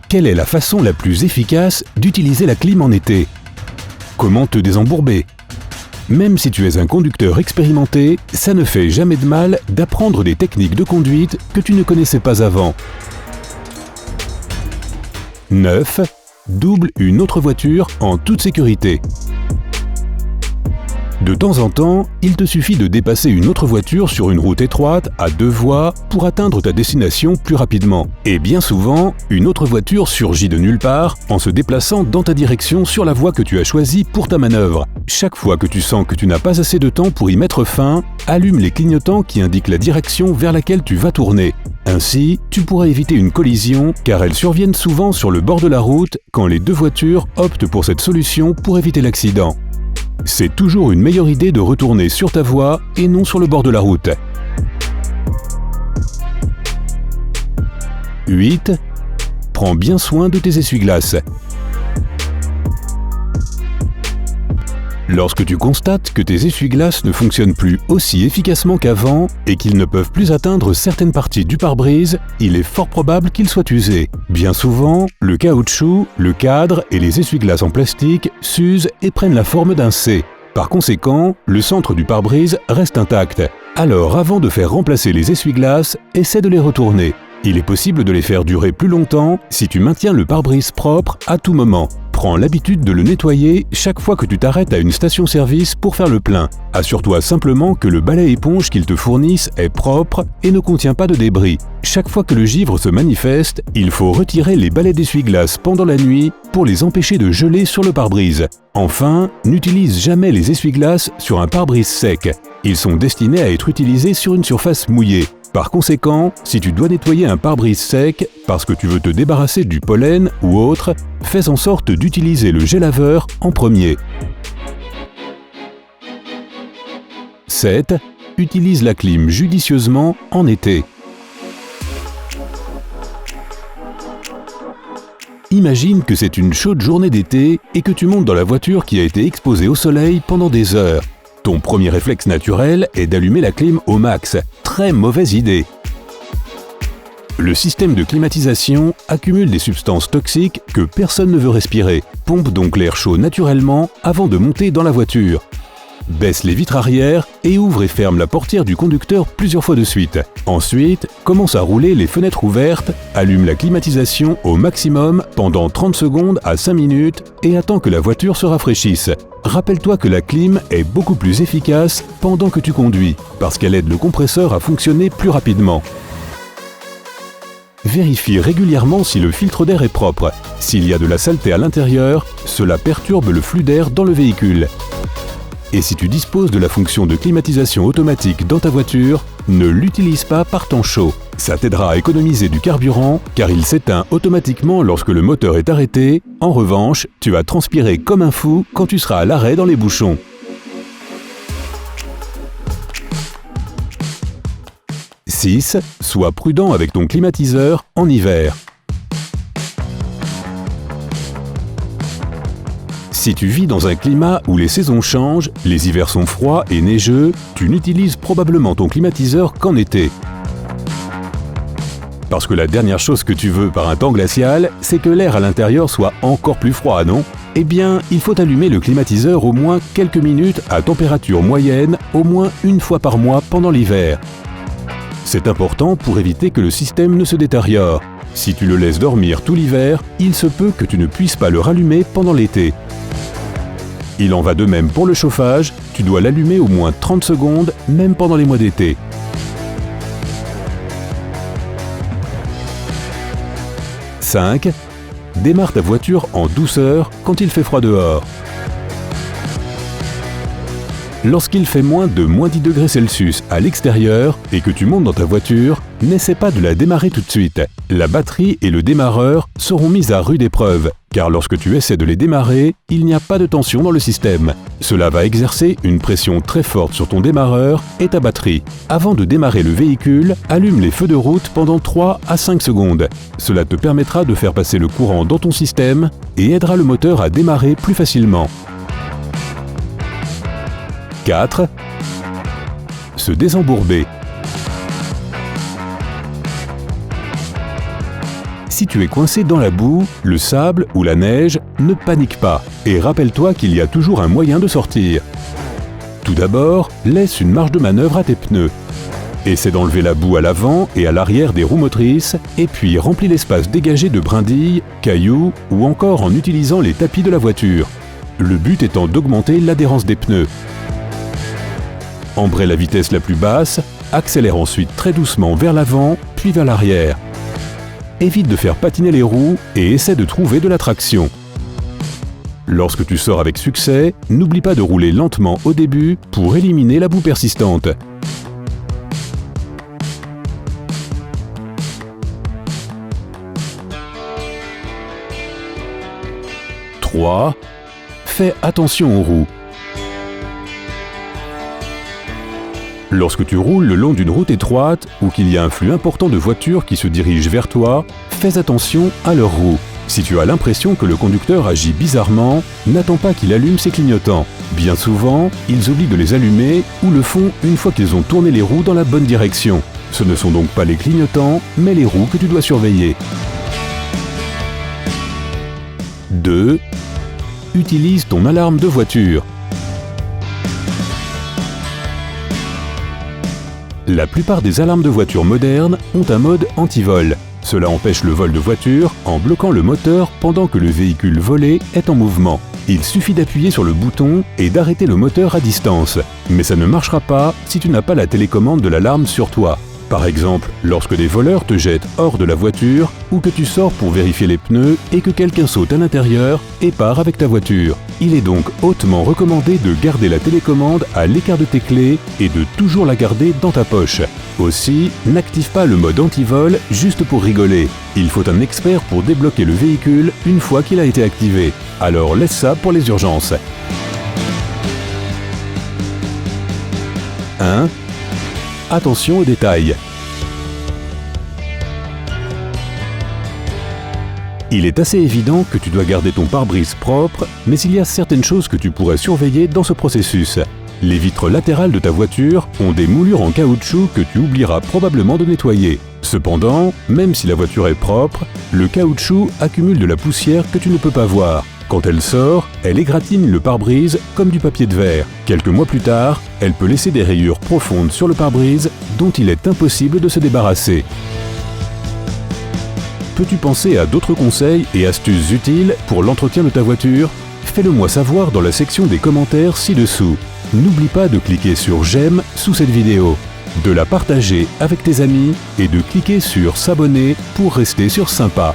Quelle est la façon la plus efficace d'utiliser la clim en été? Comment te désembourber? Même si tu es un conducteur expérimenté, ça ne fait jamais de mal d'apprendre des techniques de conduite que tu ne connaissais pas avant. 9. Double une autre voiture en toute sécurité. De temps en temps, il te suffit de dépasser une autre voiture sur une route étroite à 2 voies pour atteindre ta destination plus rapidement. Et bien souvent, une autre voiture surgit de nulle part en se déplaçant dans ta direction sur la voie que tu as choisie pour ta manœuvre. Chaque fois que tu sens que tu n'as pas assez de temps pour y mettre fin, allume les clignotants qui indiquent la direction vers laquelle tu vas tourner. Ainsi, tu pourras éviter une collision car elles surviennent souvent sur le bord de la route quand les 2 voitures optent pour cette solution pour éviter l'accident. C'est toujours une meilleure idée de retourner sur ta voie et non sur le bord de la route. 8. Prends bien soin de tes essuie-glaces. Lorsque tu constates que tes essuie-glaces ne fonctionnent plus aussi efficacement qu'avant et qu'ils ne peuvent plus atteindre certaines parties du pare-brise, il est fort probable qu'ils soient usés. Bien souvent, le caoutchouc, le cadre et les essuie-glaces en plastique s'usent et prennent la forme d'un C. Par conséquent, le centre du pare-brise reste intact. Alors, avant de faire remplacer les essuie-glaces, essaie de les retourner. Il est possible de les faire durer plus longtemps si tu maintiens le pare-brise propre à tout moment. Prends l'habitude de le nettoyer chaque fois que tu t'arrêtes à une station-service pour faire le plein. Assure-toi simplement que le balai éponge qu'ils te fournissent est propre et ne contient pas de débris. Chaque fois que le givre se manifeste, il faut retirer les balais d'essuie-glace pendant la nuit pour les empêcher de geler sur le pare-brise. Enfin, n'utilise jamais les essuie-glaces sur un pare-brise sec. Ils sont destinés à être utilisés sur une surface mouillée. Par conséquent, si tu dois nettoyer un pare-brise sec parce que tu veux te débarrasser du pollen ou autre, fais en sorte d'utiliser le gel laveur en premier. 7. Utilise la clim judicieusement en été. Imagine que c'est une chaude journée d'été et que tu montes dans la voiture qui a été exposée au soleil pendant des heures. Ton premier réflexe naturel est d'allumer la clim au max. Très mauvaise idée. Le système de climatisation accumule des substances toxiques que personne ne veut respirer. Pompe donc l'air chaud naturellement avant de monter dans la voiture. Baisse les vitres arrière et ouvre et ferme la portière du conducteur plusieurs fois de suite. Ensuite, commence à rouler les fenêtres ouvertes, allume la climatisation au maximum pendant 30 secondes à 5 minutes et attends que la voiture se rafraîchisse. Rappelle-toi que la clim est beaucoup plus efficace pendant que tu conduis, parce qu'elle aide le compresseur à fonctionner plus rapidement. Vérifie régulièrement si le filtre d'air est propre. S'il y a de la saleté à l'intérieur, cela perturbe le flux d'air dans le véhicule. Et si tu disposes de la fonction de climatisation automatique dans ta voiture, ne l'utilise pas par temps chaud. Ça t'aidera à économiser du carburant car il s'éteint automatiquement lorsque le moteur est arrêté. En revanche, tu vas transpirer comme un fou quand tu seras à l'arrêt dans les bouchons. 6. Sois prudent avec ton climatiseur en hiver. Si tu vis dans un climat où les saisons changent, les hivers sont froids et neigeux, tu n'utilises probablement ton climatiseur qu'en été. Parce que la dernière chose que tu veux par un temps glacial, c'est que l'air à l'intérieur soit encore plus froid, non? Eh bien, il faut allumer le climatiseur au moins quelques minutes à température moyenne, au moins une fois par mois pendant l'hiver. C'est important pour éviter que le système ne se détériore. Si tu le laisses dormir tout l'hiver, il se peut que tu ne puisses pas le rallumer pendant l'été. Il en va de même pour le chauffage, tu dois l'allumer au moins 30 secondes, même pendant les mois d'été. 5. Démarre ta voiture en douceur quand il fait froid dehors. Lorsqu'il fait moins de -10 degrés Celsius à l'extérieur et que tu montes dans ta voiture, n'essaie pas de la démarrer tout de suite. La batterie et le démarreur seront mis à rude épreuve, car lorsque tu essaies de les démarrer, il n'y a pas de tension dans le système. Cela va exercer une pression très forte sur ton démarreur et ta batterie. Avant de démarrer le véhicule, allume les feux de route pendant 3 à 5 secondes. Cela te permettra de faire passer le courant dans ton système et aidera le moteur à démarrer plus facilement. 4. Se désembourber. Si tu es coincé dans la boue, le sable ou la neige, ne panique pas et rappelle-toi qu'il y a toujours un moyen de sortir. Tout d'abord, laisse une marge de manœuvre à tes pneus. Essaie d'enlever la boue à l'avant et à l'arrière des roues motrices et puis remplis l'espace dégagé de brindilles, cailloux ou encore en utilisant les tapis de la voiture. Le but étant d'augmenter l'adhérence des pneus. Embraye la vitesse la plus basse, accélère ensuite très doucement vers l'avant puis vers l'arrière. Évite de faire patiner les roues et essaie de trouver de la traction. Lorsque tu sors avec succès, n'oublie pas de rouler lentement au début pour éliminer la boue persistante. Fais attention aux roues. Lorsque tu roules le long d'une route étroite ou qu'il y a un flux important de voitures qui se dirigent vers toi, fais attention à leurs roues. Si tu as l'impression que le conducteur agit bizarrement, n'attends pas qu'il allume ses clignotants. Bien souvent, ils oublient de les allumer ou le font une fois qu'ils ont tourné les roues dans la bonne direction. Ce ne sont donc pas les clignotants, mais les roues que tu dois surveiller. 2. Utilise ton alarme de voiture. La plupart des alarmes de voiture modernes ont un mode anti-vol. Cela empêche le vol de voiture en bloquant le moteur pendant que le véhicule volé est en mouvement. Il suffit d'appuyer sur le bouton et d'arrêter le moteur à distance. Mais ça ne marchera pas si tu n'as pas la télécommande de l'alarme sur toi. Par exemple, lorsque des voleurs te jettent hors de la voiture ou que tu sors pour vérifier les pneus et que quelqu'un saute à l'intérieur et part avec ta voiture. Il est donc hautement recommandé de garder la télécommande à l'écart de tes clés et de toujours la garder dans ta poche. Aussi, n'active pas le mode anti-vol juste pour rigoler. Il faut un expert pour débloquer le véhicule une fois qu'il a été activé. Alors laisse ça pour les urgences. 1. Attention aux détails. Il est assez évident que tu dois garder ton pare-brise propre, mais il y a certaines choses que tu pourrais surveiller dans ce processus. Les vitres latérales de ta voiture ont des moulures en caoutchouc que tu oublieras probablement de nettoyer. Cependant, même si la voiture est propre, le caoutchouc accumule de la poussière que tu ne peux pas voir. Quand elle sort, elle égratigne le pare-brise comme du papier de verre. Quelques mois plus tard, elle peut laisser des rayures profondes sur le pare-brise dont il est impossible de se débarrasser. Peux-tu penser à d'autres conseils et astuces utiles pour l'entretien de ta voiture? Fais-le moi savoir dans la section des commentaires ci-dessous. N'oublie pas de cliquer sur j'aime sous cette vidéo, de la partager avec tes amis et de cliquer sur s'abonner pour rester sur Sympa.